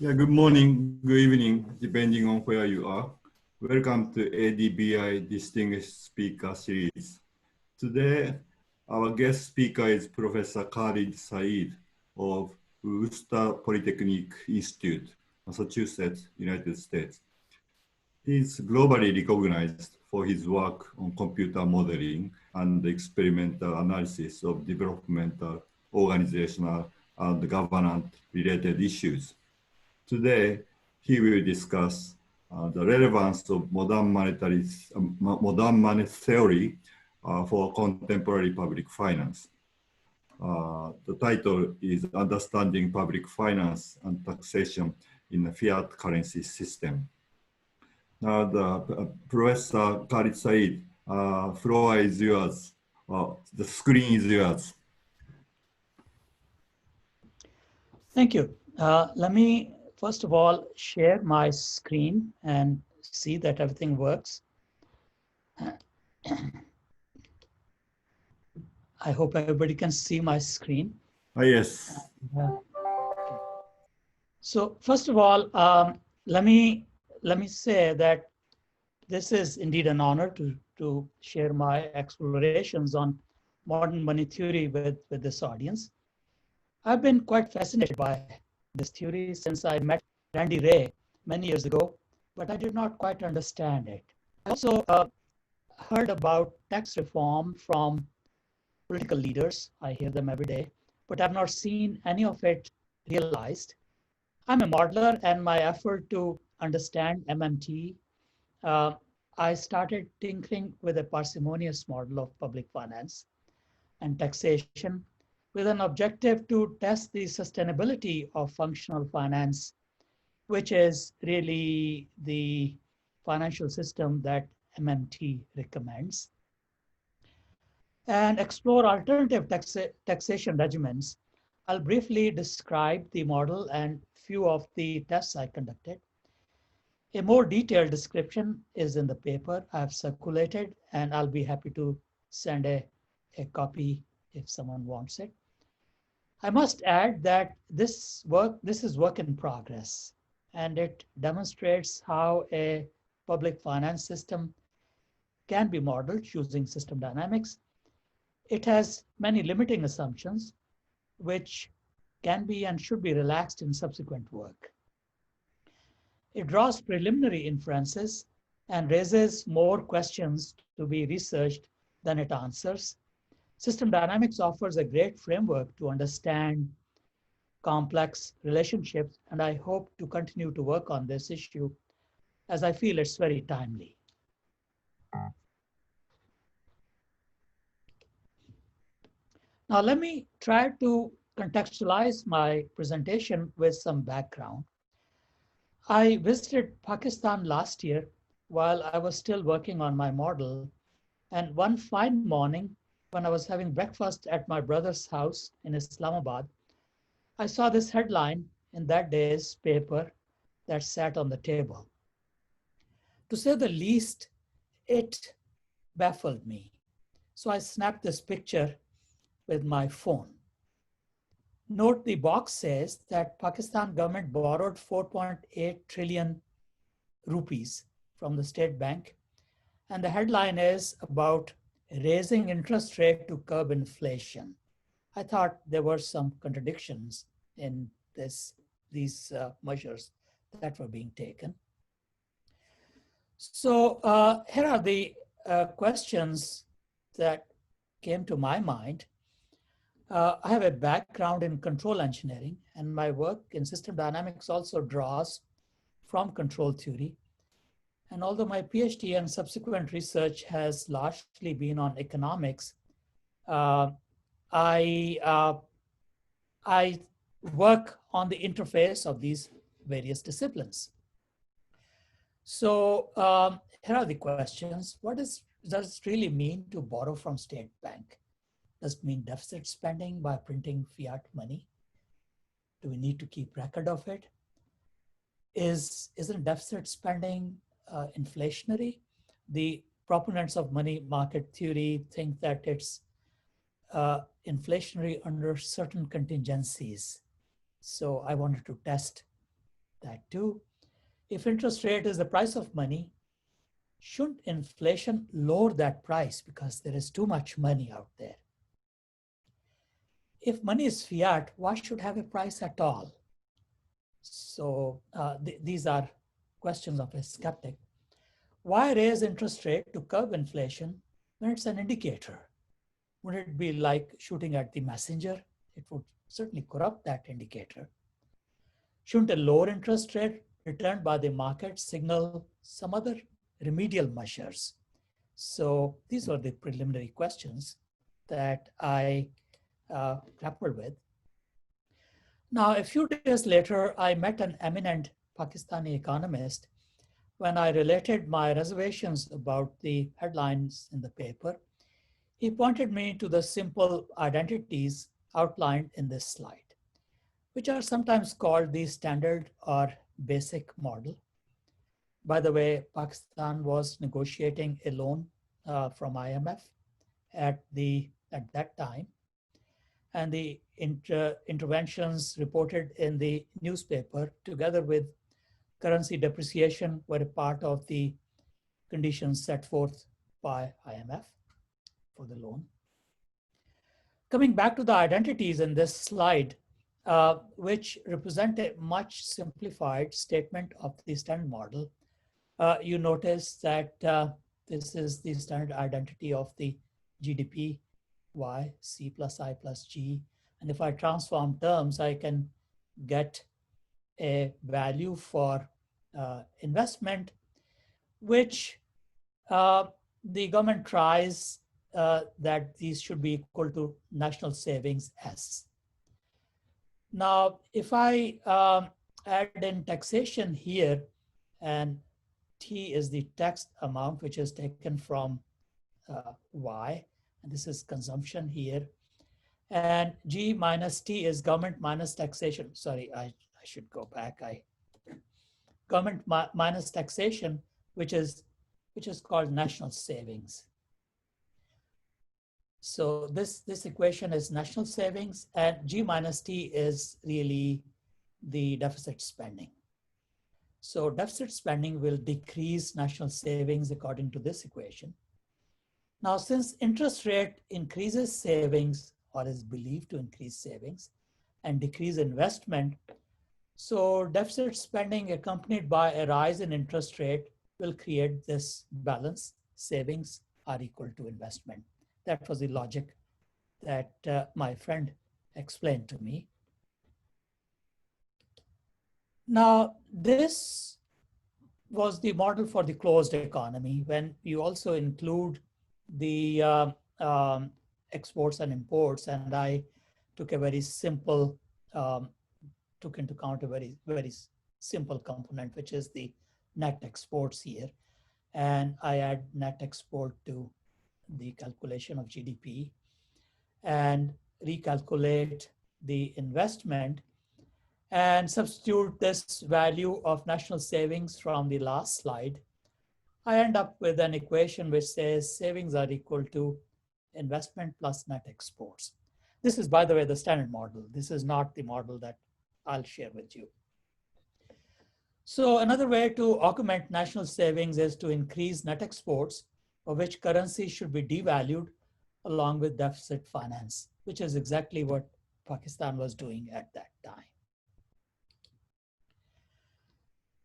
Yeah, good morning, good evening, depending on where you are. Welcome to ADBI Distinguished Speaker Series. Today, our guest speaker is Professor Khalid Saeed of Worcester Polytechnic Institute, Massachusetts, United States. He is globally recognized for his work on computer modeling and experimental analysis of developmental, organizational, and governance-related issues. Today, he will discuss the relevance of modern money theory for contemporary public finance. The title is Understanding Public Finance and Taxation in a Fiat Currency System. Now, Professor Khalid Saeed, floor is yours. The screen is yours. Thank you. Let me, first of all, share my screen and see that everything works. I hope everybody can see my screen. Yes. So first of all, let me say that this is indeed an honor to share my explorations on modern money theory with this audience. I've been quite fascinated by this theory since I met Randy Ray many years ago, but I did not quite understand it. I also heard about tax reform from political leaders. I hear them every day, but I've not seen any of it realized. I'm a modeler, and my effort to understand MMT, I started tinkering with a parsimonious model of public finance and taxation with an objective to test the sustainability of functional finance, which is really the financial system that MMT recommends, and explore alternative taxation regimens. I'll briefly describe the model and few of the tests I conducted. A more detailed description is in the paper I've circulated, and I'll be happy to send a copy if someone wants it. I must add that this is work in progress, and it demonstrates how a public finance system can be modeled using system dynamics. It has many limiting assumptions, which can be and should be relaxed in subsequent work. It draws preliminary inferences and raises more questions to be researched than it answers. System dynamics offers a great framework to understand complex relationships, and I hope to continue to work on this issue as I feel it's very timely. Now, let me try to contextualize my presentation with some background. I visited Pakistan last year while I was still working on my model, and one fine morning, when I was having breakfast at my brother's house in Islamabad, I saw this headline in that day's paper that sat on the table. To say the least, it baffled me. So I snapped this picture with my phone. Note the box says that Pakistan government borrowed 4.8 trillion rupees from the state bank, and the headline is about raising interest rate to curb inflation. I thought there were some contradictions in these measures that were being taken. So here are the questions that came to my mind. I have a background in control engineering, and my work in system dynamics also draws from control theory. And although my PhD and subsequent research has largely been on economics, I work on the interface of these various disciplines. So here are the questions. Does it really mean to borrow from state bank? Does it mean deficit spending by printing fiat money? Do we need to keep record of it? Isn't deficit spending inflationary? The proponents of money market theory think that it's inflationary under certain contingencies. So I wanted to test that too. If interest rate is the price of money, shouldn't inflation lower that price because there is too much money out there? If money is fiat, why should have a price at all? So these are questions of a skeptic. Why raise interest rate to curb inflation when it's an indicator? Would it be like shooting at the messenger? It would certainly corrupt that indicator. Shouldn't a lower interest rate returned by the market signal some other remedial measures? So these were the preliminary questions that I grappled with. Now, a few days later, I met an eminent Pakistani economist. When I related my reservations about the headlines in the paper, he pointed me to the simple identities outlined in this slide, which are sometimes called the standard or basic model. By the way, Pakistan was negotiating a loan from IMF at that time, and the interventions reported in the newspaper, together with currency depreciation, were a part of the conditions set forth by IMF for the loan. Coming back to the identities in this slide, which represent a much simplified statement of the standard model, you notice that this is the standard identity of the GDP, Y, C plus I plus G. And if I transform terms, I can get a value for investment, which the government tries that these should be equal to national savings S. Now, if I add in taxation here, and T is the tax amount which is taken from Y, and this is consumption here, and G minus T is government minus taxation. Sorry, I should go back. Government minus taxation, which is called national savings. So this equation is national savings, and G minus T is really the deficit spending. So deficit spending will decrease national savings according to this equation. Now, since interest rate increases savings, or is believed to increase savings and decrease investment, so deficit spending accompanied by a rise in interest rate will create this balance. Savings are equal to investment. That was the logic that my friend explained to me. Now, this was the model for the closed economy, when you also include the exports and imports, and I took a very simple, took into account a very, very simple component, which is the net exports here. And I add net export to the calculation of GDP and recalculate the investment and substitute this value of national savings from the last slide. I end up with an equation which says savings are equal to investment plus net exports. This is, by the way, the standard model. This is not the model that I'll share with you. So another way to augment national savings is to increase net exports, for which currency should be devalued along with deficit finance, which is exactly what Pakistan was doing at that time.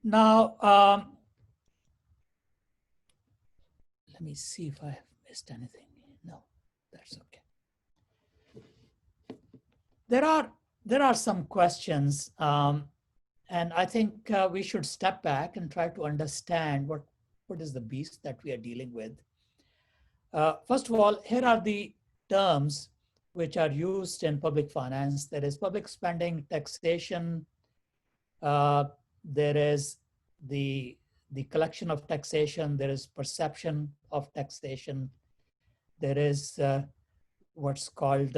Now, let me see if I have missed anything. No, that's okay. There are some questions, and I think we should step back and try to understand what is the beast that we are dealing with. First of all, here are the terms which are used in public finance. There is public spending, taxation, there is the collection of taxation, there is perception of taxation, there is what's called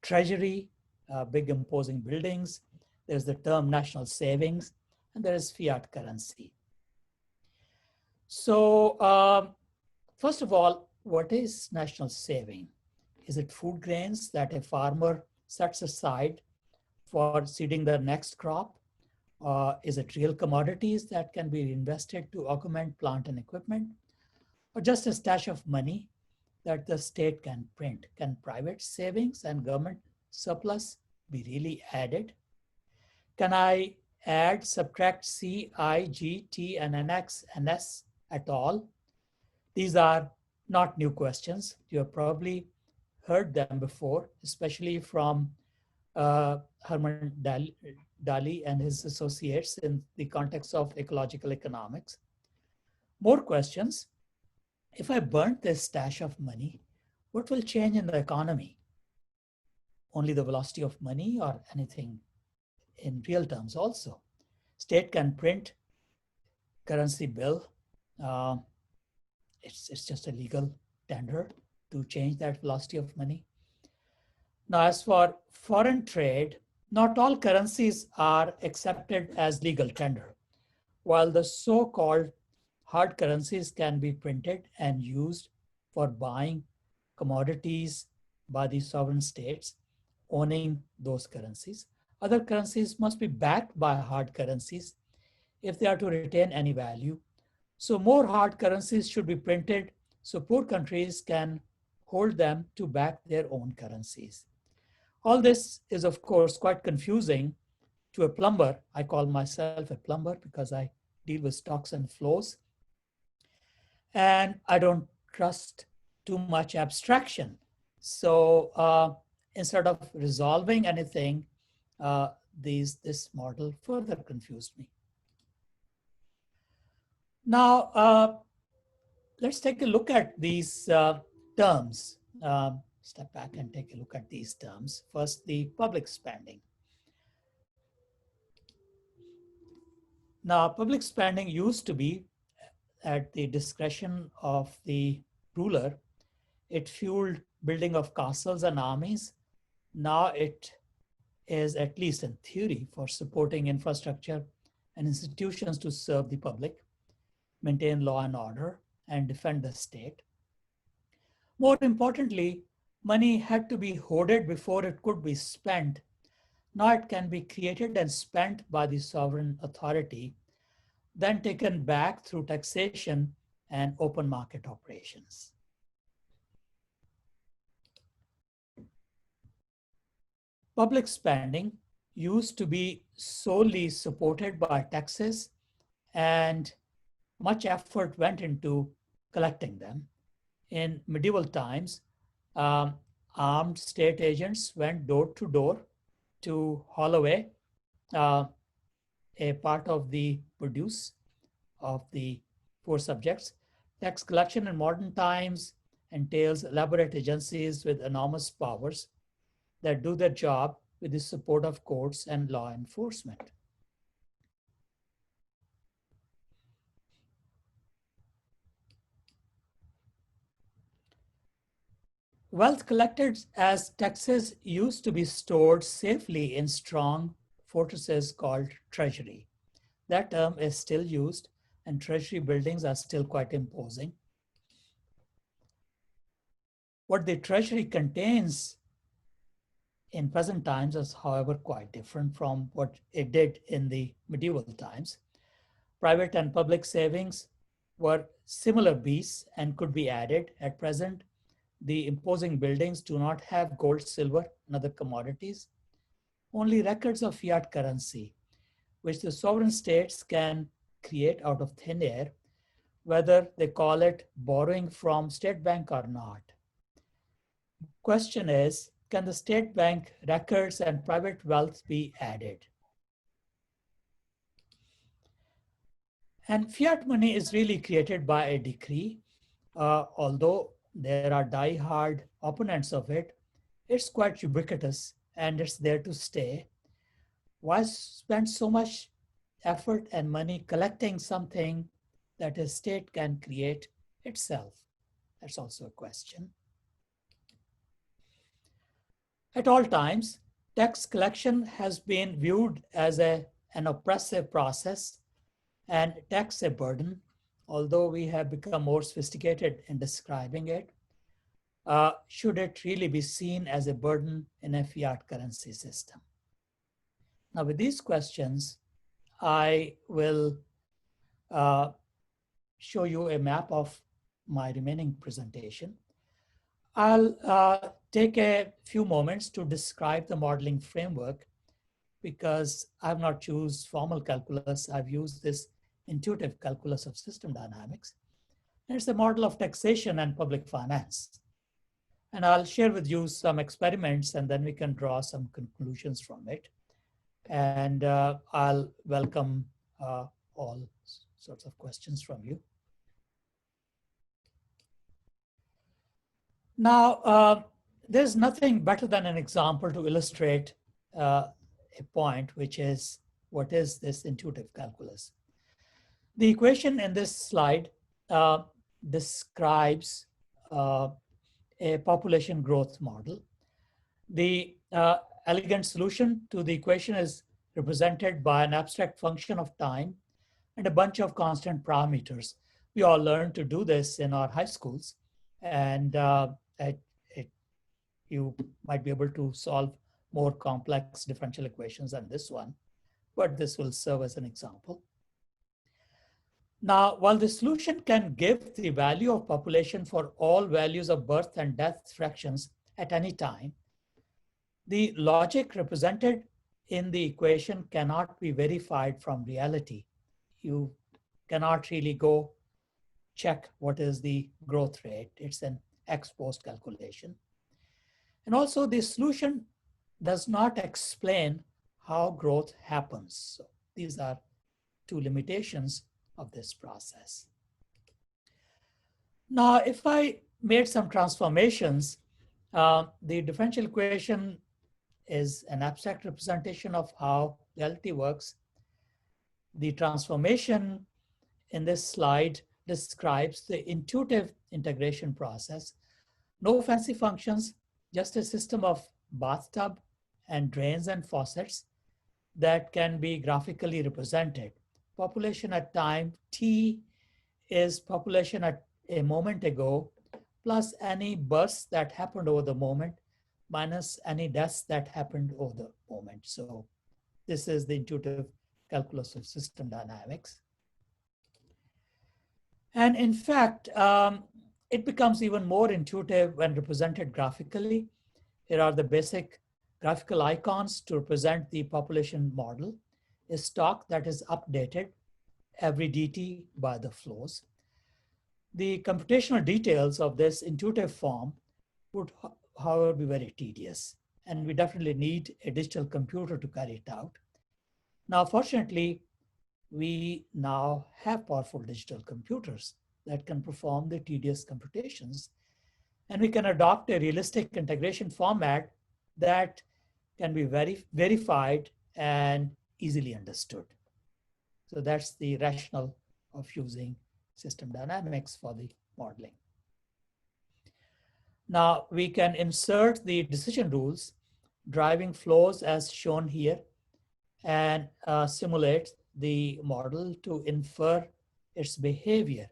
Treasury, big imposing buildings, there's the term national savings, and there is fiat currency. So first of all, what is national saving? Is it food grains that a farmer sets aside for seeding the next crop? Is it real commodities that can be invested to augment plant and equipment? Or just a stash of money that the state can print? Can private savings and government surplus be really added? Can I add, subtract C, I, G, T, and NX and S at all? These are not new questions. You have probably heard them before, especially from Herman Daly and his associates in the context of ecological economics. More questions. If I burnt this stash of money, what will change in the economy? Only the velocity of money or anything in real terms also? State can print currency bill. Uh, it's just a legal tender to change that velocity of money. Now, as for foreign trade, not all currencies are accepted as legal tender. While the so-called hard currencies can be printed and used for buying commodities by the sovereign states owning those currencies, other currencies must be backed by hard currencies if they are to retain any value. So more hard currencies should be printed so poor countries can hold them to back their own currencies. All this is, of course, quite confusing to a plumber. I call myself a plumber because I deal with stocks and flows. And I don't trust too much abstraction. So instead of resolving anything, this model further confused me. Now, let's take a look at these terms. Step back and take a look at these terms. First, the public spending. Now, public spending used to be at the discretion of the ruler. It fueled building of castles and armies. Now it is, at least in theory, for supporting infrastructure and institutions to serve the public, maintain law and order, and defend the state. More importantly, money had to be hoarded before it could be spent. Now it can be created and spent by the sovereign authority, then taken back through taxation and open market operations. Public spending used to be solely supported by taxes, and much effort went into collecting them. In medieval times, armed state agents went door to door to haul away a part of the produce of the poor subjects. Tax collection in modern times entails elaborate agencies with enormous powers that do their job with the support of courts and law enforcement. Wealth collected as taxes used to be stored safely in strong fortresses called Treasury. That term is still used, and Treasury buildings are still quite imposing. What the Treasury contains in present times is, however, quite different from what it did in the medieval times. Private and public savings were similar beasts and could be added. At present, the imposing buildings do not have gold, silver, and other commodities, only records of fiat currency, which the sovereign states can create out of thin air, whether they call it borrowing from State Bank or not. Question is, can the State Bank records and private wealth be added? And fiat money is really created by a decree, although there are die-hard opponents of it. It's quite ubiquitous and it's there to stay. Why spend so much effort and money collecting something that a state can create itself? That's also a question. At all times, tax collection has been viewed as an oppressive process and tax a burden, although we have become more sophisticated in describing it. Should it really be seen as a burden in a fiat currency system? Now, with these questions, I will show you a map of my remaining presentation. I'll take a few moments to describe the modeling framework because I have not choose formal calculus. I've used this intuitive calculus of system dynamics. And it's a model of taxation and public finance. And I'll share with you some experiments and then we can draw some conclusions from it. And I'll welcome all sorts of questions from you. Now, there's nothing better than an example to illustrate a point, which is what is this intuitive calculus? The equation in this slide describes a population growth model. The elegant solution to the equation is represented by an abstract function of time and a bunch of constant parameters. We all learned to do this in our high schools, and you might be able to solve more complex differential equations than this one, but this will serve as an example. Now, while the solution can give the value of population for all values of birth and death fractions at any time, the logic represented in the equation cannot be verified from reality. You cannot really go check what is the growth rate. It's an ex post calculation. And also the solution does not explain how growth happens. So these are two limitations of this process. Now, if I made some transformations, the differential equation is an abstract representation of how reality works. The transformation in this slide describes the intuitive integration process. No fancy functions, just a system of bathtub and drains and faucets that can be graphically represented. Population at time t is population at a moment ago plus any births that happened over the moment minus any deaths that happened over the moment. So this is the intuitive calculus of system dynamics. And in fact, it becomes even more intuitive when represented graphically. Here are the basic graphical icons to represent the population model, a stock that is updated every dt by the flows. The computational details of this intuitive form would, however, be very tedious, and we definitely need a digital computer to carry it out. Now, fortunately, we now have powerful digital computers that can perform the tedious computations, and we can adopt a realistic integration format that can be verified and easily understood. So that's the rationale of using system dynamics for the modeling. Now we can insert the decision rules driving flows as shown here and simulate the model to infer its behavior,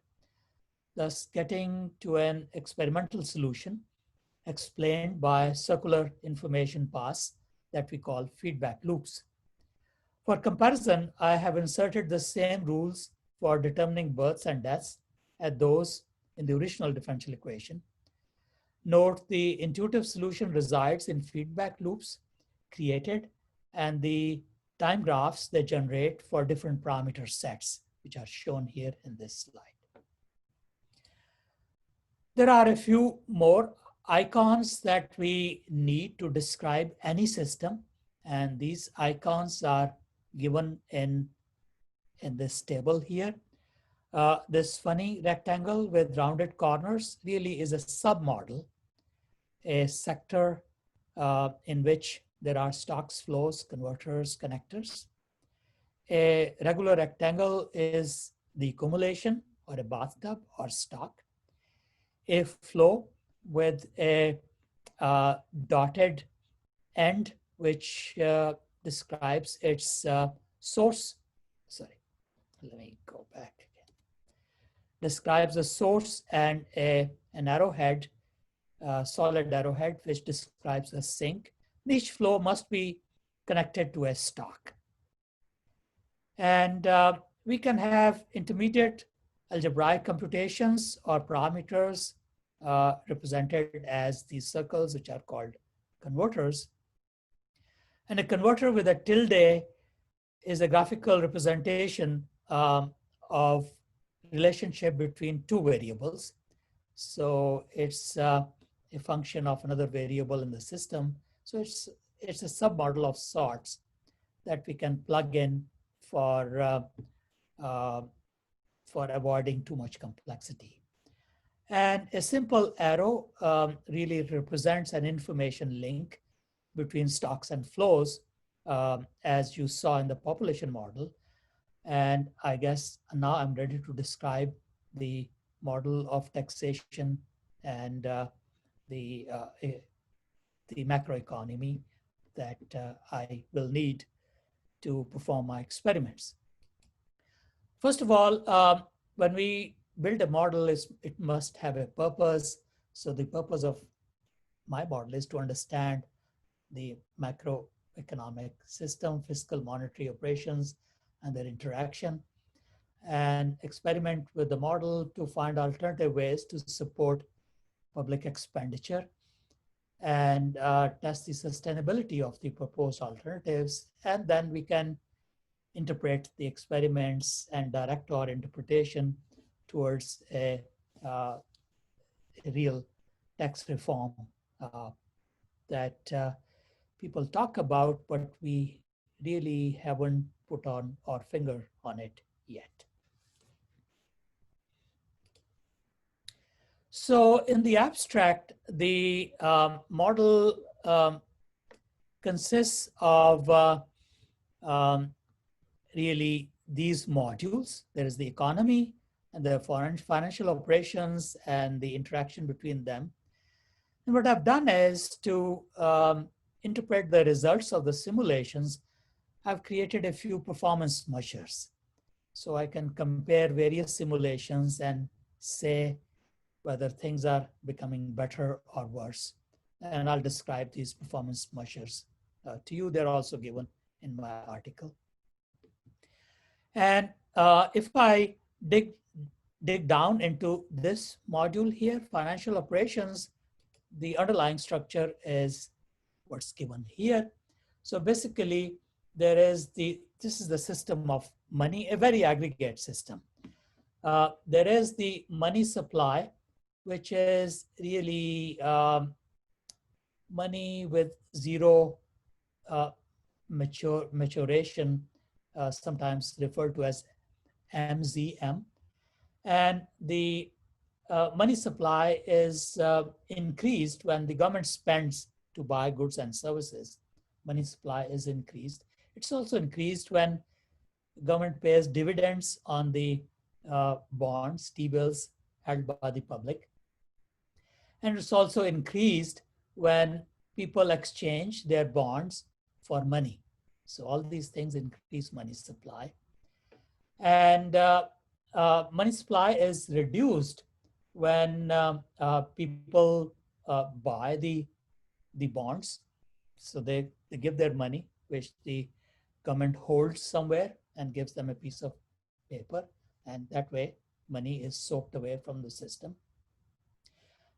thus getting to an experimental solution explained by circular information paths that we call feedback loops. For comparison, I have inserted the same rules for determining births and deaths as those in the original differential equation. Note the intuitive solution resides in feedback loops created and the time graphs they generate for different parameter sets, which are shown here in this slide. There are a few more icons that we need to describe any system, and these icons are given in this table here. This funny rectangle with rounded corners really is a submodel, a sector in which there are stocks, flows, converters, connectors. A regular rectangle is the accumulation or a bathtub or stock. A flow with a dotted end, which describes its source. Sorry, let me go back again. Describes a source and an arrowhead, solid arrowhead, which describes a sink. Each flow must be connected to a stock. And we can have intermediate algebraic computations or parameters represented as these circles, which are called converters. And a converter with a tilde is a graphical representation of relationship between two variables. So it's a function of another variable in the system. So it's a submodel of sorts that we can plug in for uh, for avoiding too much complexity. And a simple arrow really represents an information link between stocks and flows, as you saw in the population model. And I guess now I'm ready to describe the model of taxation and the, uh, eh, the macroeconomy that I will need to perform my experiments. First of all, when we build a model, it must have a purpose. So the purpose of my model is to understand the macroeconomic system, fiscal monetary operations, and their interaction, and experiment with the model to find alternative ways to support public expenditure and test the sustainability of the proposed alternatives. And then we can interpret the experiments and direct our interpretation towards a real tax reform that people talk about, but we really haven't put on our finger on it yet. So in the abstract, the model consists of um, really these modules. There is the economy and the financial operations and the interaction between them. And what I've done is to interpret the results of the simulations. I've created a few performance measures. So I can compare various simulations and say whether things are becoming better or worse. And I'll describe these performance measures to you. They're also given in my article. And if I dig down into this module here, financial operations, the underlying structure is what's given here. So basically, this is the system of money, a very aggregate system. There is the money supply, which is really money with zero maturation, sometimes referred to as MZM. And the money supply is increased when the government spends to buy goods and services. Money supply is increased. It's also increased when government pays dividends on the bonds, T-bills held by the public. And it's also increased when people exchange their bonds for money. So all these things increase money supply. And money supply is reduced when people buy the bonds. So they give their money, which the government holds somewhere and gives them a piece of paper. And that way, money is soaked away from the system.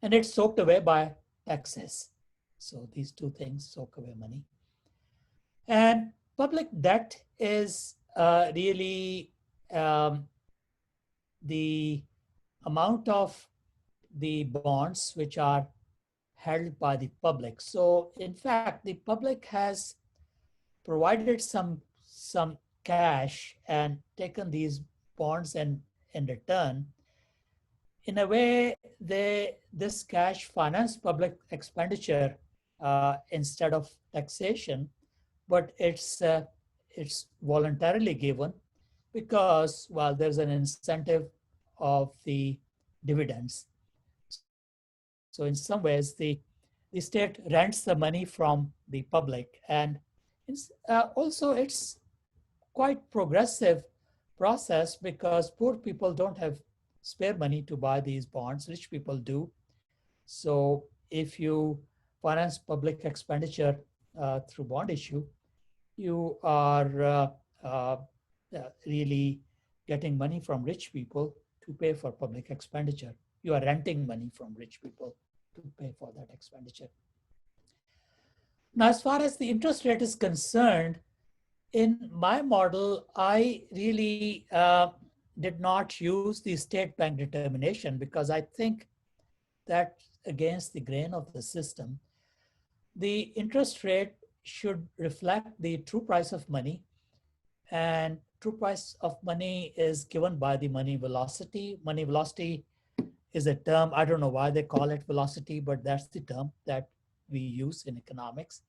And it's soaked away by taxes. So these two things soak away money. And public debt is really the amount of the bonds which are held by the public. So in fact, the public has provided some cash and taken these bonds and in return. In a way, this cash finance public expenditure instead of taxation, but it's voluntarily given because, well, there's an incentive of the dividends. So in some ways, the state rents the money from the public, and also it's quite progressive process because poor people don't have spare money to buy these bonds. Rich people do. So if you finance public expenditure through bond issue, you are really getting money from rich people to pay for public expenditure. You are renting money from rich people to pay for that expenditure. Now, as far as the interest rate is concerned, in my model, I really did not use the state bank determination because I think that's against the grain of the system. The interest rate should reflect the true price of money, and true price of money is given by the money velocity. Money velocity is a term, I don't know why they call it velocity, but that's the term that we use in economics.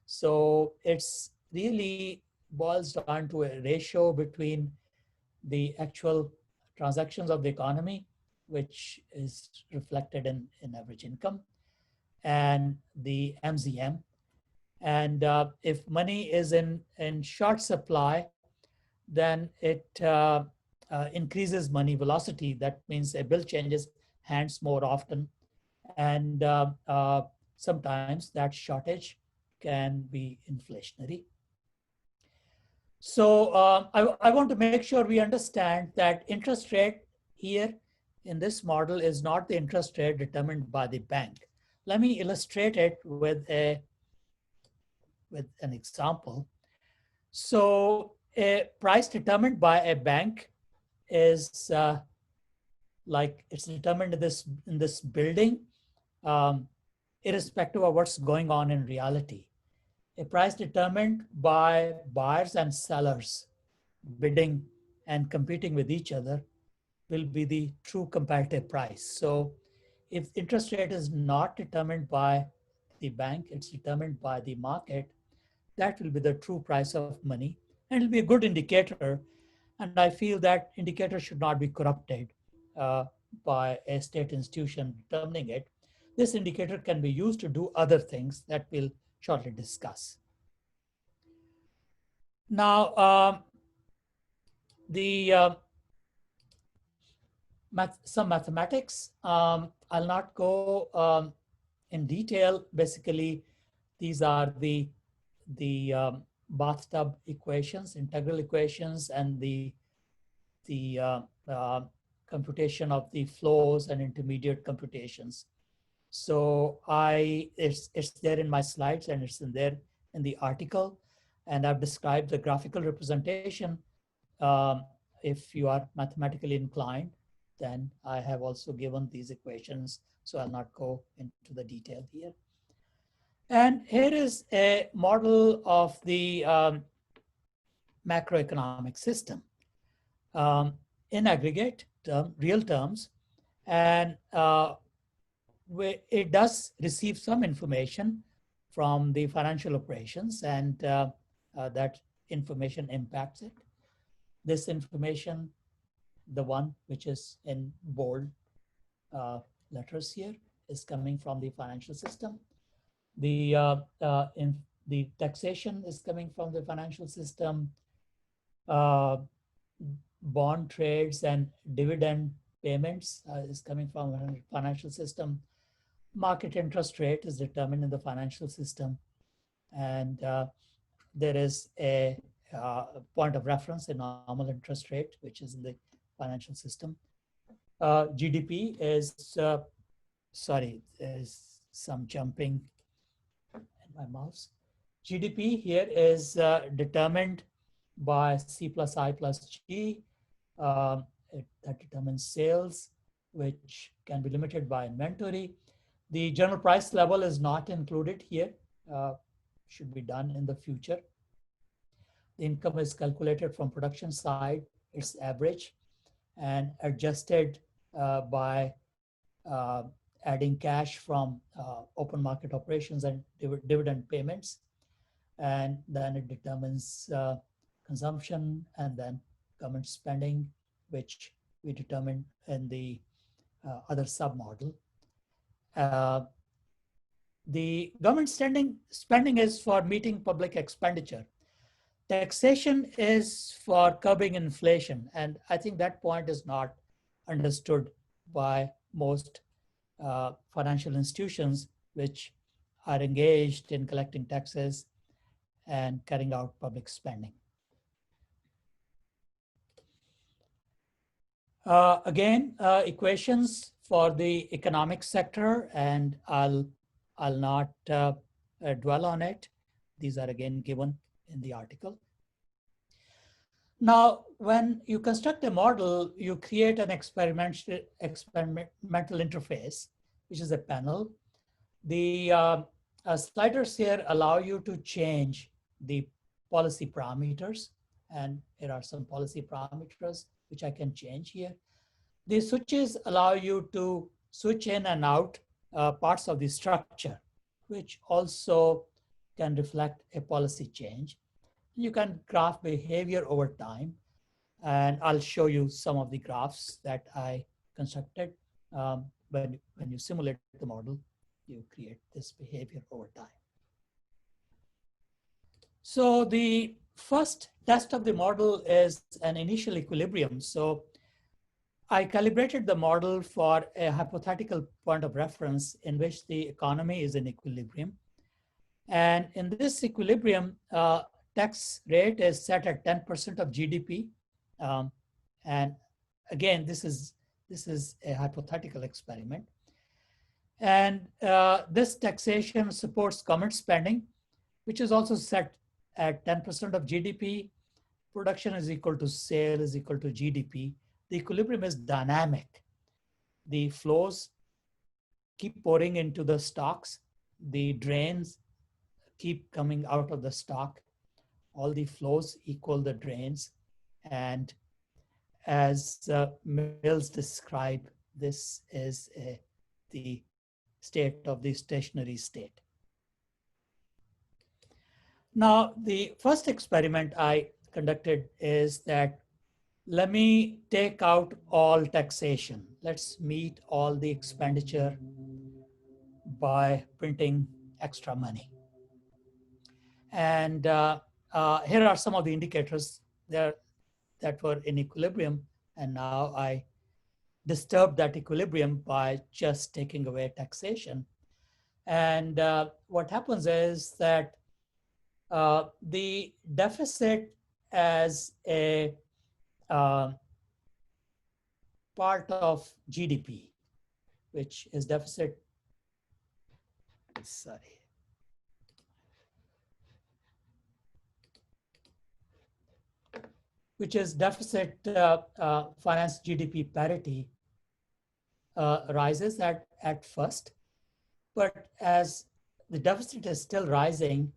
So it's really boils down to a ratio between the actual transactions of the economy, which is reflected in average income, and the MZM. And if money is in short supply, then it increases money velocity. That means a bill changes hands more often. And sometimes that shortage can be inflationary. So I want to make sure we understand that interest rate here in this model is not the interest rate determined by the bank. Let me illustrate it with an example. So a price determined by a bank is like it's determined in this building, um, irrespective of what's going on in reality. A price determined by buyers and sellers bidding and competing with each other will be the true comparative price. So if interest rate is not determined by the bank, it's determined by the market, that will be the true price of money, and it'll be a good indicator. And I feel that indicator should not be corrupted uh, by a state institution determining it. This indicator can be used to do other things that we'll shortly discuss. Now, the some mathematics. I'll not go in detail. Basically, these are the bathtub equations, integral equations, and the computation of the flows and intermediate computations. So it's there in my slides, and it's in there in the article, and I've described the graphical representation. Um, if you are mathematically inclined, then I have also given these equations, so I'll not go into the detail here. And here is a model of the macroeconomic system in aggregate real terms, and it does receive some information from the financial operations, and that information impacts it. This information, the one which is in bold letters here, is coming from the financial system. The taxation is coming from the financial system. Bond trades and dividend payments is coming from the financial system. Market interest rate is determined in the financial system, and there is a point of reference, a normal interest rate, which is in the financial system. GDP is, sorry, there's some jumping in my mouse. GDP here is determined by C plus I plus G. That determines sales, which can be limited by inventory. The general price level is not included here, should be done in the future. The income is calculated from production side, its average, and adjusted by adding cash from open market operations and dividend payments. And then it determines consumption and then government spending, which we determine in the other submodel. The government spending is for meeting public expenditure. Taxation is for curbing inflation, and I think that point is not understood by most financial institutions which are engaged in collecting taxes and carrying out public spending. Again, equations for the economic sector, and I'll not dwell on it. These are again given in the article. Now, when you construct a model, you create an experimental interface, which is a panel. The sliders here allow you to change the policy parameters, and here are some policy parameters which I can change here. These switches allow you to switch in and out parts of the structure, which also can reflect a policy change. You can graph behavior over time, and I'll show you some of the graphs that I constructed. When you simulate the model, you create this behavior over time. So the first test of the model is an initial equilibrium. So I calibrated the model for a hypothetical point of reference in which the economy is in equilibrium. And in this equilibrium, tax rate is set at 10% of GDP. And again, this is a hypothetical experiment. And this taxation supports government spending, which is also set at 10% of GDP. Production is equal to sale is equal to GDP. The equilibrium is dynamic. The flows keep pouring into the stocks. The drains keep coming out of the stock. All the flows equal the drains. And as Mills described, this is the state of the stationary state. Now, the first experiment I conducted is that let me take out all taxation. Let's meet all the expenditure by printing extra money. And here are some of the indicators there that were in equilibrium. And now I disturbed that equilibrium by just taking away taxation. And what happens is that the deficit as a part of GDP, which is deficit, sorry. Which is deficit finance GDP parity rises at first, but as the deficit is still rising,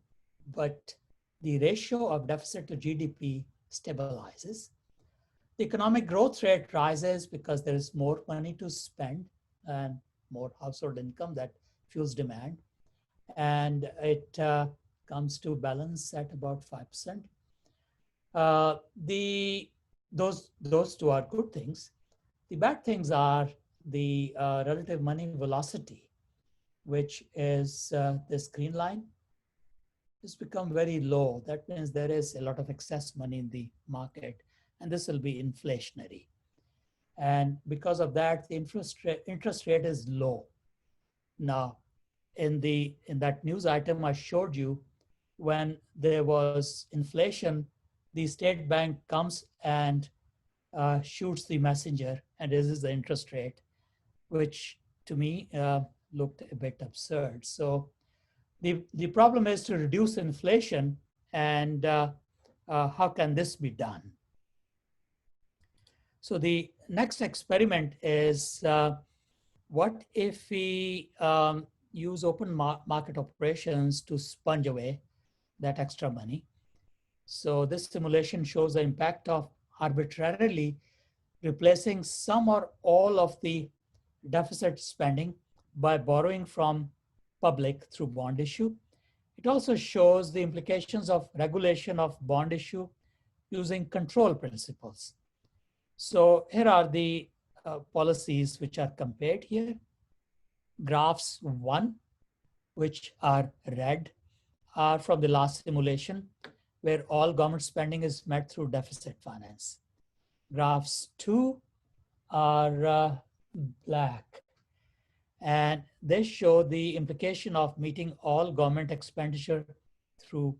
but the ratio of deficit to GDP stabilizes. The economic growth rate rises because there is more money to spend and more household income that fuels demand. And it comes to balance at about 5%. Those two are good things. The bad things are the relative money velocity, which is this green line. It's become very low. That means there is a lot of excess money in the market, and this will be inflationary. And because of that, the interest rate is low. Now, in that news item I showed you, when there was inflation, the state bank comes and shoots the messenger and raises the interest rate, which to me looked a bit absurd. So the problem is to reduce inflation, and how can this be done? So the next experiment is what if we use open market operations to sponge away that extra money? So this simulation shows the impact of arbitrarily replacing some or all of the deficit spending by borrowing from public through bond issue. It also shows the implications of regulation of bond issue using control principles. So here are the policies which are compared here. Graphs 1, which are red, are from the last simulation, where all government spending is met through deficit finance. Graphs 2 are black, and they show the implication of meeting all government expenditure through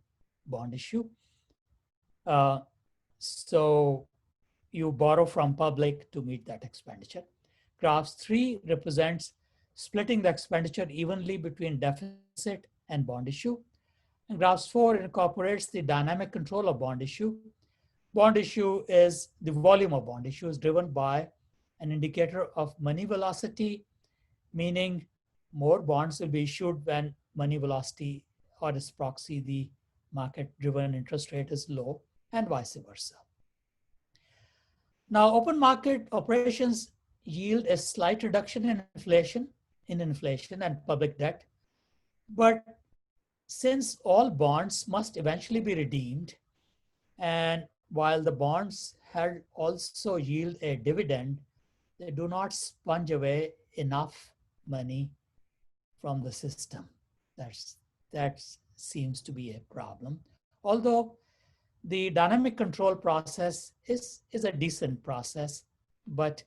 bond issue. So you borrow from public to meet that expenditure. Graph 3 represents splitting the expenditure evenly between deficit and bond issue. And graph 4 incorporates the dynamic control of bond issue. Bond issue is the volume of bond issue is driven by an indicator of money velocity, meaning more bonds will be issued when money velocity, or its proxy, the market driven interest rate, is low, and vice versa. Now, open market operations yield a slight reduction in inflation and public debt. But since all bonds must eventually be redeemed, and while the bonds also yield a dividend, they do not sponge away enough money from the system. That seems to be a problem. Although the dynamic control process is a decent process, but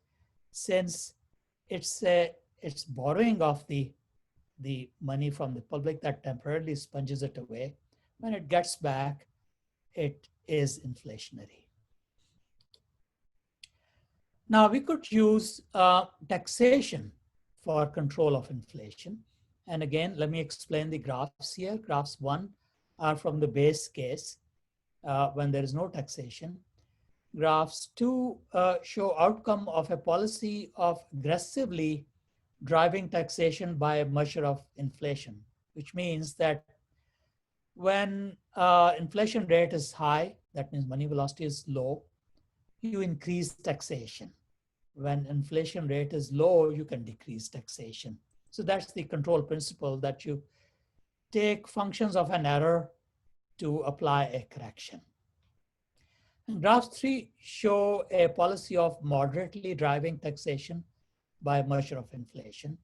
since it's borrowing of the money from the public that temporarily sponges it away, when it gets back, it is inflationary. Now, we could use taxation for control of inflation. And again, let me explain the graphs here. Graphs 1 are from the base case when there is no taxation. Graphs 2 show outcome of a policy of aggressively driving taxation by a measure of inflation, which means that when inflation rate is high, that means money velocity is low, you increase taxation. When inflation rate is low, you can decrease taxation. So that's the control principle, that you take functions of an error to apply a correction. And graphs 3 show a policy of moderately driving taxation by measure of inflation.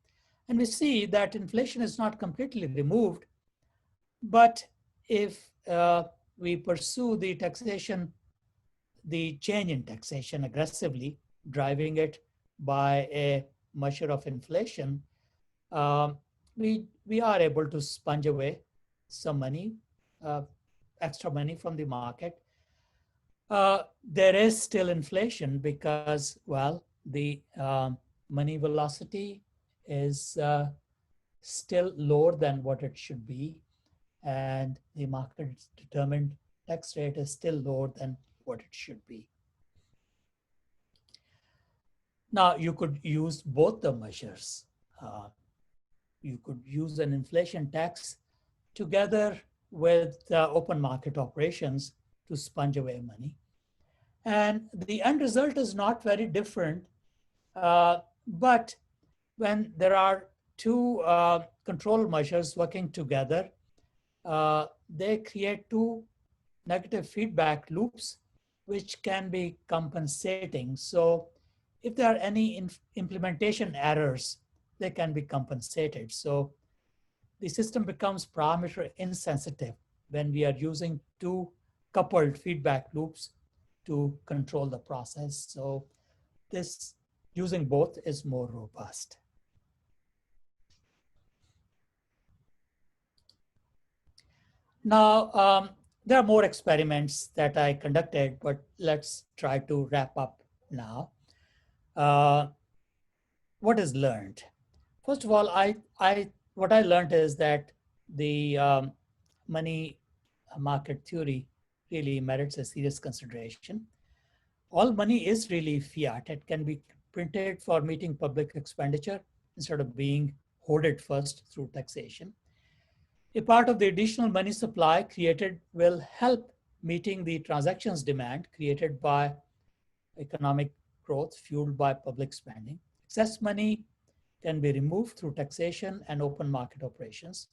And we see that inflation is not completely removed, but if we pursue the taxation, the change in taxation aggressively, driving it by a measure of inflation, we are able to sponge away some money, extra money from the market. There is still inflation because, well, the money velocity is still lower than what it should be, and the market determined tax rate is still lower than what it should be. Now, you could use both the measures. You could use an inflation tax together with open market operations to sponge away money. And the end result is not very different, but when there are two control measures working together, they create two negative feedback loops, which can be compensating. So if there are any implementation errors, they can be compensated. So the system becomes parameter insensitive when we are using two coupled feedback loops to control the process. So this, using both, is more robust. Now, there are more experiments that I conducted, but let's try to wrap up now. What is learned? First of all, what I learned is that the money market theory really merits a serious consideration. All money is really fiat. It can be printed for meeting public expenditure instead of being hoarded first through taxation. A part of the additional money supply created will help meeting the transactions demand created by economic growth fueled by public spending. Excess money can be removed through taxation and open market operations.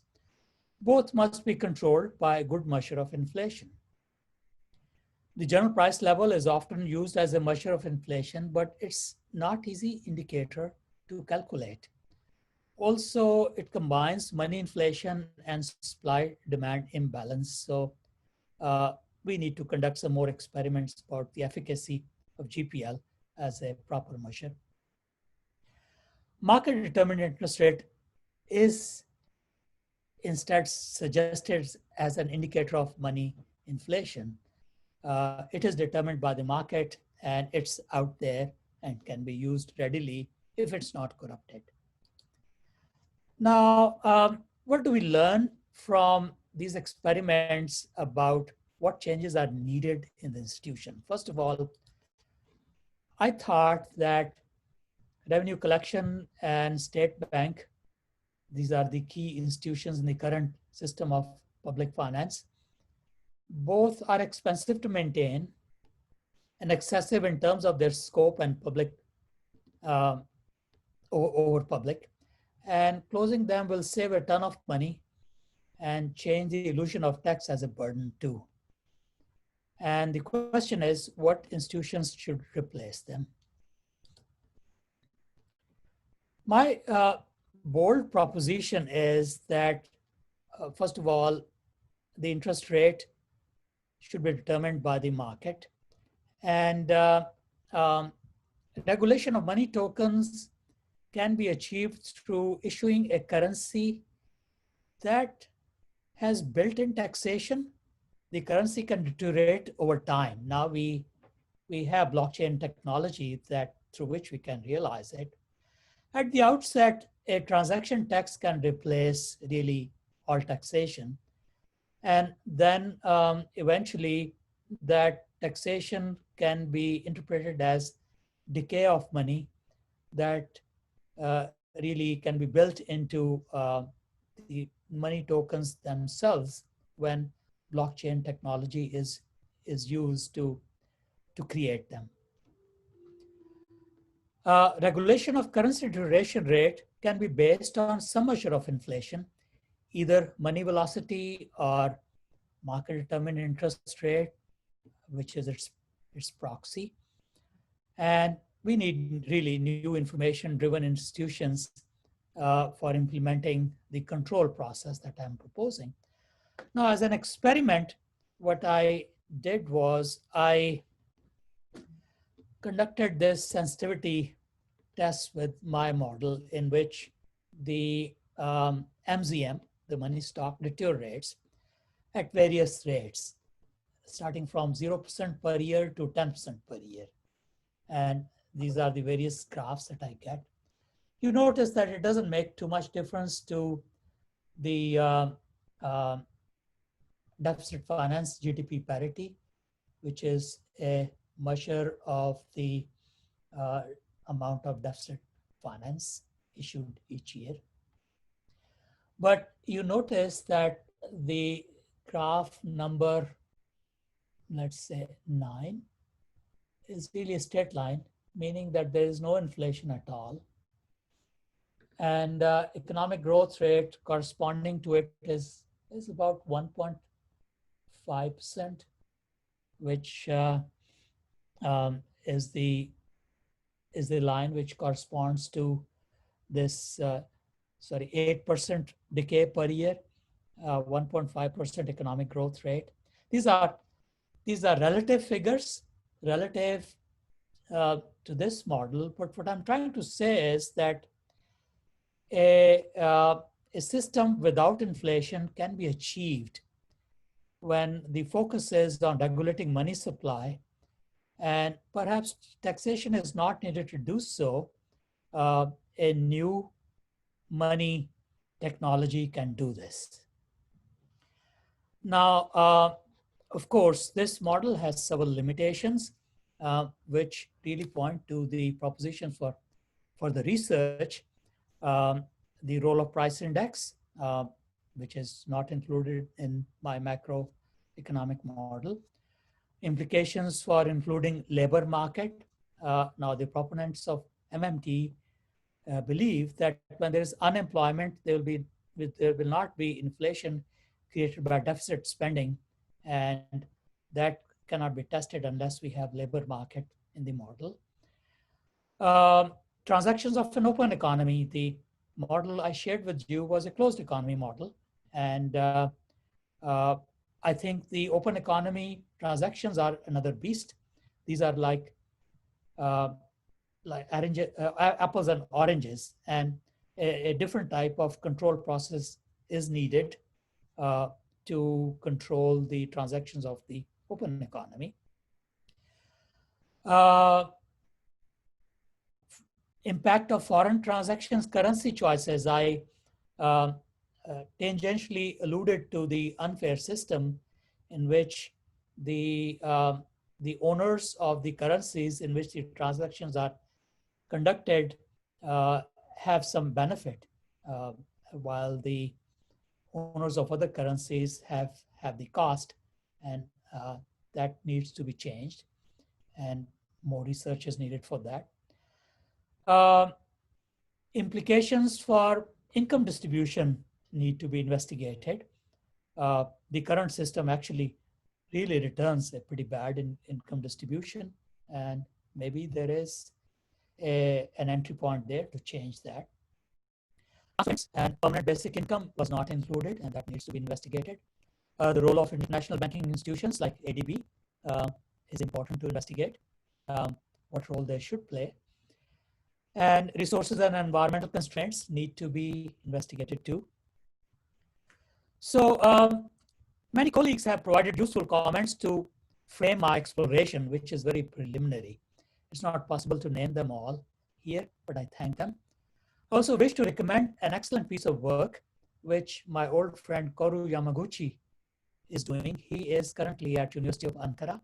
Both must be controlled by a good measure of inflation. The general price level is often used as a measure of inflation, but it's not easy indicator to calculate. Also, it combines money inflation and supply demand imbalance. So we need to conduct some more experiments about the efficacy of GPL as a proper measure. Market determined interest rate is instead suggested as an indicator of money inflation. It is determined by the market, and it's out there and can be used readily if it's not corrupted. Now, what do we learn from these experiments about what changes are needed in the institution? First of all, I thought that revenue collection and state bank, these are the key institutions in the current system of public finance. Both are expensive to maintain and excessive in terms of their scope and public uh, over public. And closing them will save a ton of money and change the illusion of tax as a burden too. And the question is, what institutions should replace them? My bold proposition is that, first of all, the interest rate should be determined by the market. And um, regulation of money tokens can be achieved through issuing a currency that has built-in taxation. The currency can deteriorate over time. Now we have blockchain technology that through which we can realize it. At the outset, a transaction tax can replace really all taxation. And then eventually that taxation can be interpreted as decay of money that really can be built into the money tokens themselves when blockchain technology is used to create them. Regulation of currency deterioration rate can be based on some measure of inflation, either money velocity or market determined interest rate, which is its proxy. And we need really new information driven institutions for implementing the control process that I'm proposing. Now, as an experiment, what I did was I conducted this sensitivity test with my model in which the MZM, the money stock, deteriorates at various rates, starting from 0% per year to 10% per year. And these are the various graphs that I get. You notice that it doesn't make too much difference to the deficit finance GDP parity, which is a measure of the amount of deficit finance issued each year. But you notice that the graph number, let's say 9, is really a straight line, meaning that there is no inflation at all. And economic growth rate corresponding to it is about 1.5%, which is the line which corresponds to this 8% decay per year, 1.5% economic growth rate. These are relative figures relative to this model. But what I'm trying to say is that a system without inflation can be achieved when the focus is on regulating money supply, and perhaps taxation is not needed to do so. A new money technology can do this. Now, of course, this model has several limitations, which really point to the proposition for the research. The role of price index, which is not included in my macroeconomic model. Implications for including labor market. Now, the proponents of MMT believe that when there is unemployment, there will not be inflation created by deficit spending, and that cannot be tested unless we have labor market in the model. Transactions of an open economy. The model I shared with you was a closed economy model, and I think the open economy transactions are another beast. These are like apples and oranges, and a different type of control process is needed to control the transactions of the open economy. Uh, Impact of foreign transactions, currency choices. I uh, tangentially alluded to the unfair system in which the uh, the owners of the currencies in which the transactions are conducted have some benefit, uh, while the owners of other currencies have the cost, and that needs to be changed, and more research is needed for that. Uh, Implications for income distribution need to be investigated. The current system actually really returns a pretty bad income distribution, and maybe there is an entry point there to change that. And permanent basic income was not included, and that needs to be investigated. The role of international banking institutions like ADB is important to investigate, what role they should play. And resources and environmental constraints need to be investigated too. So many colleagues have provided useful comments to frame my exploration, which is very preliminary. It's not possible to name them all here, but I thank them. I also wish to recommend an excellent piece of work, which my old friend Koru Yamaguchi is doing. He is currently at University of Ankara.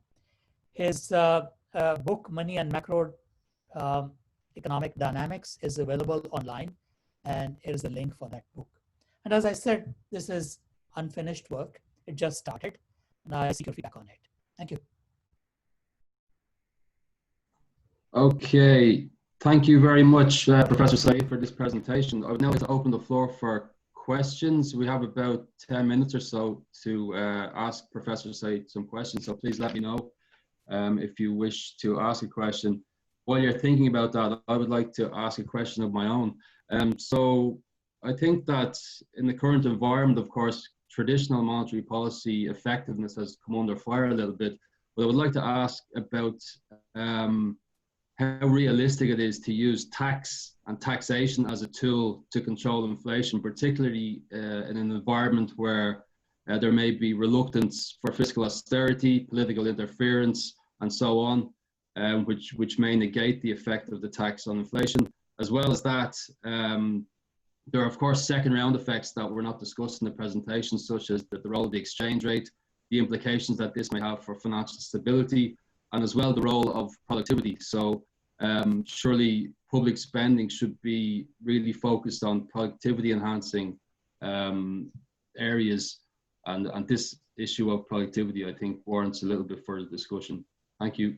His book, Money and Macro Economic Dynamics, is available online, and here is a link for that book. And as I said, this is unfinished work. It just started, and I seek your feedback on it. Thank you. Okay, thank you very much, Professor Saeed, for this presentation. I would now like to open the floor for questions. We have about 10 minutes or so to ask Professor Saeed some questions, so please let me know if you wish to ask a question. While you're thinking about that, I would like to ask a question of my own. So I think that in the current environment, of course, traditional monetary policy effectiveness has come under fire a little bit, but I would like to ask about how realistic it is to use tax and taxation as a tool to control inflation, particularly in an environment where there may be reluctance for fiscal austerity, political interference, and so on, which may negate the effect of the tax on inflation. As well as that, there are, of course, second round effects that were not discussed in the presentation, such as the role of the exchange rate, the implications that this may have for financial stability, and as well the role of productivity. So surely public spending should be really focused on productivity enhancing areas, and this issue of productivity, I think, warrants a little bit further discussion. Thank you.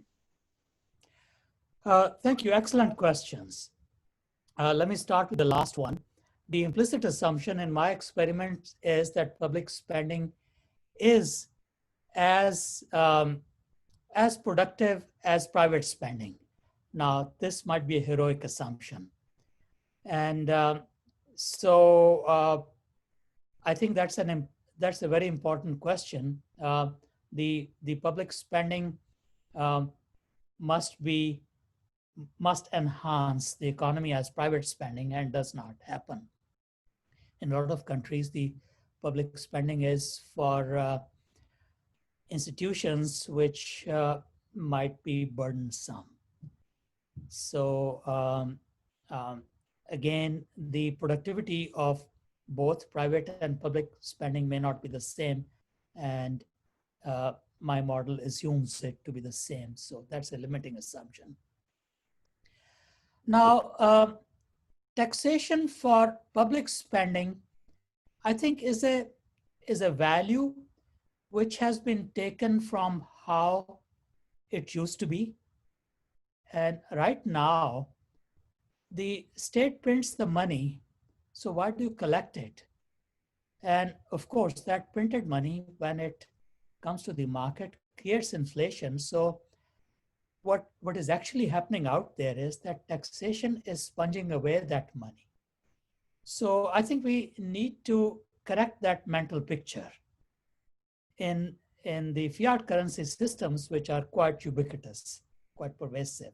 Thank you. Excellent questions. Let me start with the last one. The implicit assumption in my experiment is that public spending is as productive as private spending. Now, this might be a heroic assumption. And so I think that's a very important question. The public spending must enhance the economy as private spending, and does not happen. In a lot of countries, the public spending is for institutions which might be burdensome. So again, the productivity of both private and public spending may not be the same, and my model assumes it to be the same. So that's a limiting assumption. Now, taxation for public spending, I think, is a value which has been taken from how it used to be. And right now, the state prints the money, so why do you collect it? And of course, that printed money, when it comes to the market, creates inflation. So what is actually happening out there is that taxation is sponging away that money. So I think we need to correct that mental picture. In the fiat currency systems, which are quite ubiquitous, quite pervasive,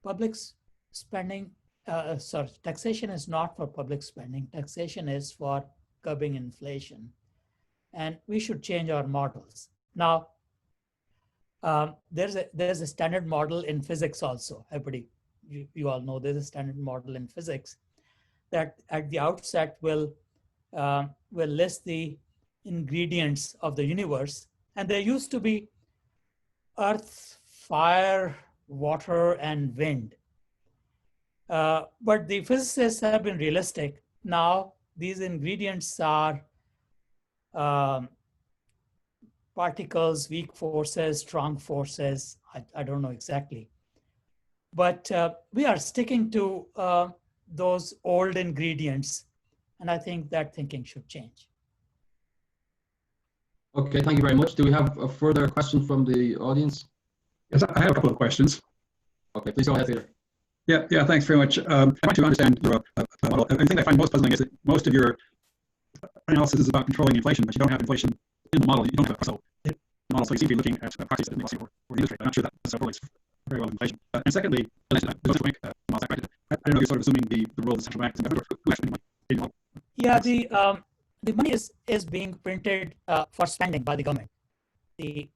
public spending, taxation is not for public spending. Taxation is for curbing inflation. And we should change our models. Now, There's a standard model in physics also. Everybody, you all know there's a standard model in physics that at the outset will list the ingredients of the universe. And there used to be earth, fire, water, and wind. But the physicists have been realistic. Now, these ingredients are particles, weak forces, strong forces. I don't know exactly. But we are sticking to those old ingredients. And I think that thinking should change. Okay, thank you very much. Do we have a further question from the audience? Yes, I have a couple of questions. Okay, please go ahead, Peter. Yeah, thanks very much. I want to understand your model. And the thing I find most puzzling is that most of your analysis is about controlling inflation, but you don't have inflation in the model. You don't have a model, so you seem to be looking at proxies that make or illustrate. I'm not sure that correlates very well with inflation. And secondly, I don't know, you're sort of assuming the role of the central banks and who actually might. Yeah, the money is being printed for spending by the government. The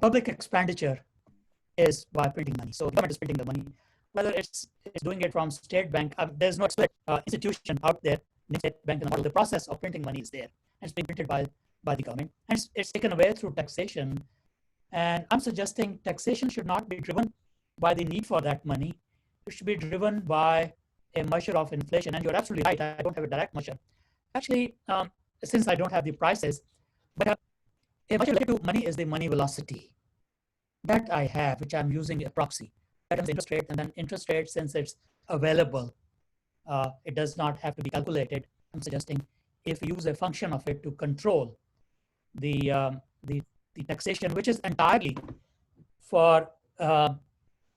public expenditure is by printing money. So the government is printing the money. Whether it's doing it from state bank, there's no explicit institution out there, the state bank in the model. The process of printing money is there, and it's being printed by the government, and it's taken away through taxation. And I'm suggesting taxation should not be driven by the need for that money. It should be driven by a measure of inflation. And you're absolutely right, I don't have a direct measure. Actually, since I don't have the prices, but a measure related to money is the money velocity. That I have, which I'm using a proxy. That is interest rate, and then interest rate, since it's available, it does not have to be calculated. I'm suggesting if we use a function of it to control the taxation, which is entirely for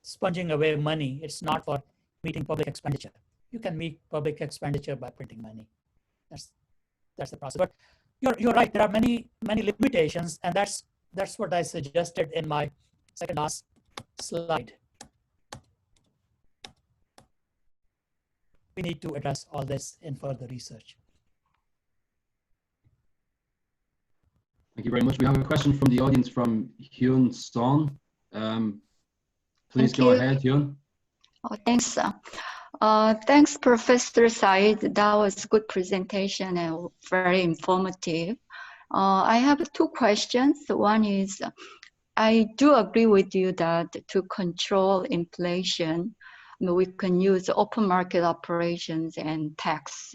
sponging away money. It's not for meeting public expenditure. You can meet public expenditure by printing money. That's the process. But you're right. There are many limitations, and that's what I suggested in my second last slide. We need to address all this in further research. Thank you very much. We have a question from the audience from Hyun Son. Please go ahead, Hyun. Oh, thanks. Thanks, Professor Saeed. That was a good presentation and very informative. I have two questions. One is, I do agree with you that to control inflation, we can use open market operations and tax.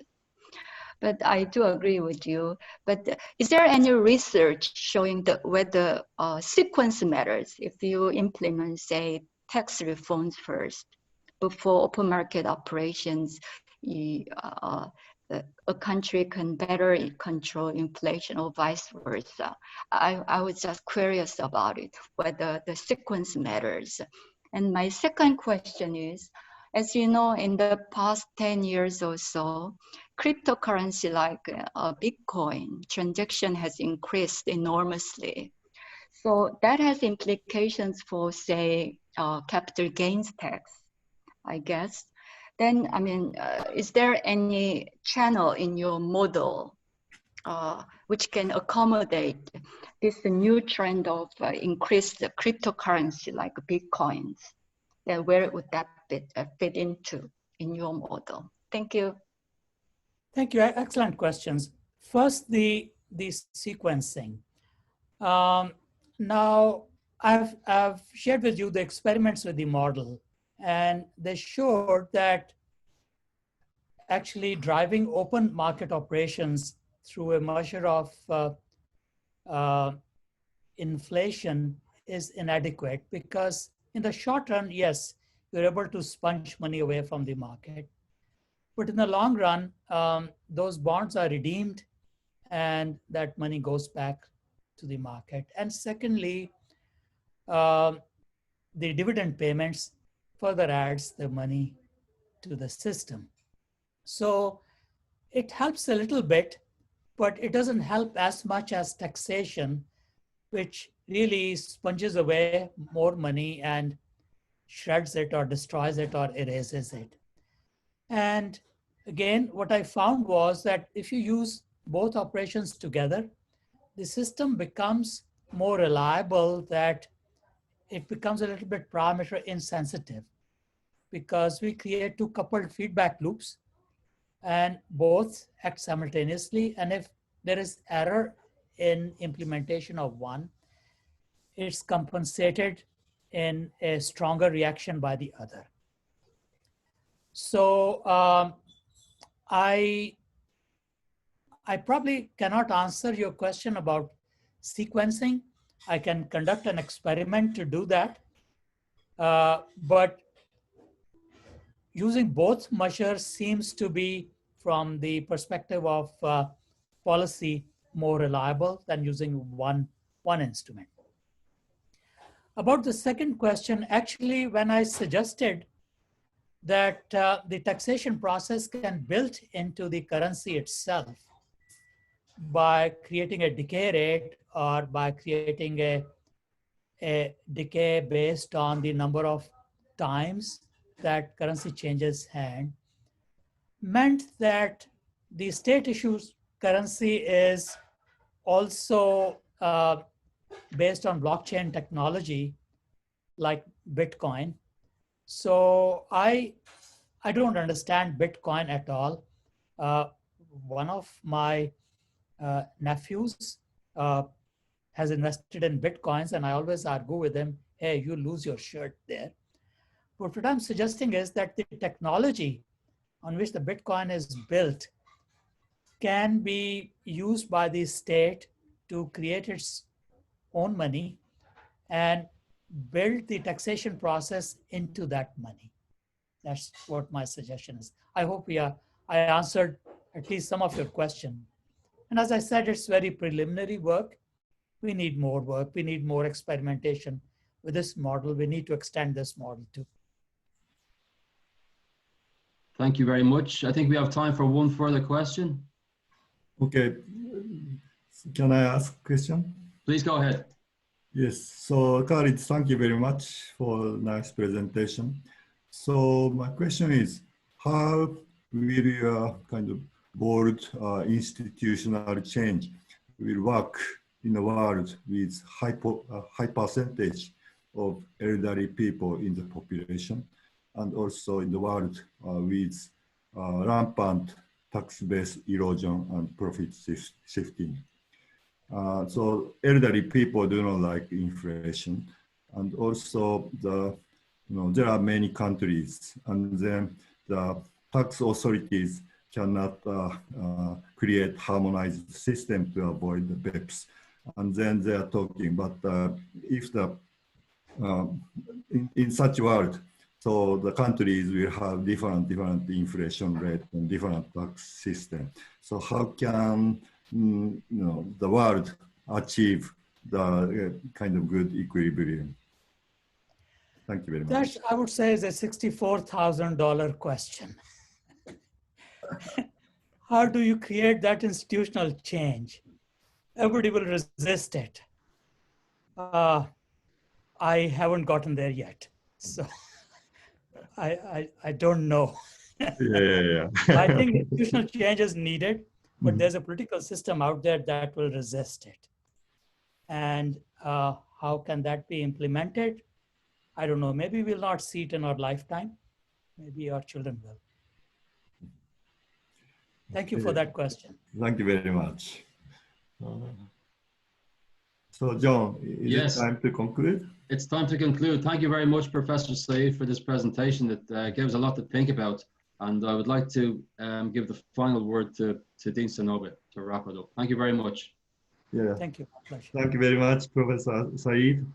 But I do agree with you. But is there any research showing that whether sequence matters if you implement, say, tax reforms first before open market operations? A country can better control inflation or vice versa. I was just curious about it, whether the sequence matters. And my second question is, as you know, in the past 10 years or so, cryptocurrency like Bitcoin transaction has increased enormously. So that has implications for, say, capital gains tax, I guess. Then, I mean, is there any channel in your model which can accommodate this new trend of increased cryptocurrency like Bitcoins? Then where would that fit into in your model? Thank you. Thank you. Excellent questions. First, the sequencing. Now, I've shared with you the experiments with the model, and they showed that actually driving open market operations through a measure of inflation is inadequate, because in the short run, yes, you're able to sponge money away from the market. But in the long run, those bonds are redeemed and that money goes back to the market. And secondly, the dividend payments further adds the money to the system. So it helps a little bit, but it doesn't help as much as taxation, which really sponges away more money and shreds it or destroys it or erases it. And again, what I found was that if you use both operations together, the system becomes more reliable that it becomes a little bit parameter insensitive, because we create two coupled feedback loops and both act simultaneously. And if there is error in implementation of one, it's compensated in a stronger reaction by the other. So I probably cannot answer your question about sequencing. I can conduct an experiment to do that. But using both measures seems to be, from the perspective of policy, more reliable than using one instrument. About the second question, actually, when I suggested that the taxation process can build into the currency itself by creating a decay rate or by creating a decay based on the number of times that currency changes hand, meant that the state issues currency is also based on blockchain technology like Bitcoin. So I don't understand Bitcoin at all. One of my nephews has invested in Bitcoins, and I always argue with him, hey, you lose your shirt there. But what I'm suggesting is that the technology on which the Bitcoin is built can be used by the state to create its own money and build the taxation process into that money. That's what my suggestion is. I hope I answered at least some of your question. And as I said, it's very preliminary work. We need more work. We need more experimentation with this model. We need to extend this model too. Thank you very much. I think we have time for one further question. Okay, can I ask a question? Please go ahead. Yes, so Khalid, thank you very much for a nice presentation. So my question is, how will your kind of board institutional change will work in a world with high percentage of elderly people in the population, and also in the world with rampant tax-based erosion and profit shifting? So elderly people do not like inflation, and also there are many countries, and then the tax authorities cannot create harmonized system to avoid the BEPS, and then they are talking. But if the in such world, so the countries will have different inflation rate and different tax system. So how can the world achieve the kind of good equilibrium? Thank you very much. That, I would say, is a $64,000 question. How do you create that institutional change? Everybody will resist it. I haven't gotten there yet, so I don't know. Yeah. I think institutional change is needed, but there's a political system out there that will resist it. And how can that be implemented? I don't know. Maybe we'll not see it in our lifetime. Maybe our children will. Thank you for that question. Thank you very much. So John, is it time to conclude? It's time to conclude. Thank you very much, Professor Saeed, for this presentation. That gave us a lot to think about. And I would like to give the final word to Dean Sanobe to wrap it up. Thank you very much. Yeah. Thank you. My pleasure. Thank you very much, Professor Saeed.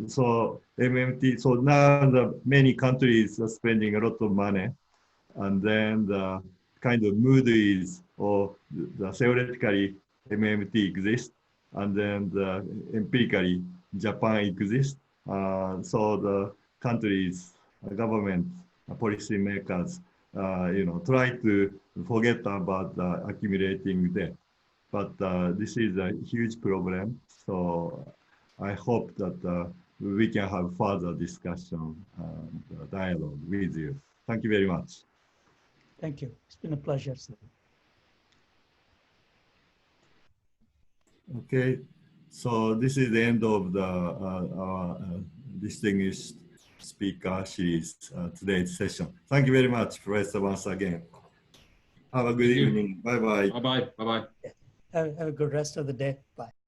So MMT, so now the many countries are spending a lot of money, and then the kind of mood is, or the theoretically MMT exists, and then the empirically Japan exists. So the countries, government, policy makers, try to forget about the accumulating debt. But this is a huge problem. So I hope that we can have further discussion and dialogue with you. Thank you very much. Thank you. It's been a pleasure, sir. Okay, So this is the end of the distinguished speaker series, today's session. Thank you very much, Professor, once again. Have a good Thank you. evening. Bye-bye. Bye-bye. Bye-bye. Have a good rest of the day. Bye.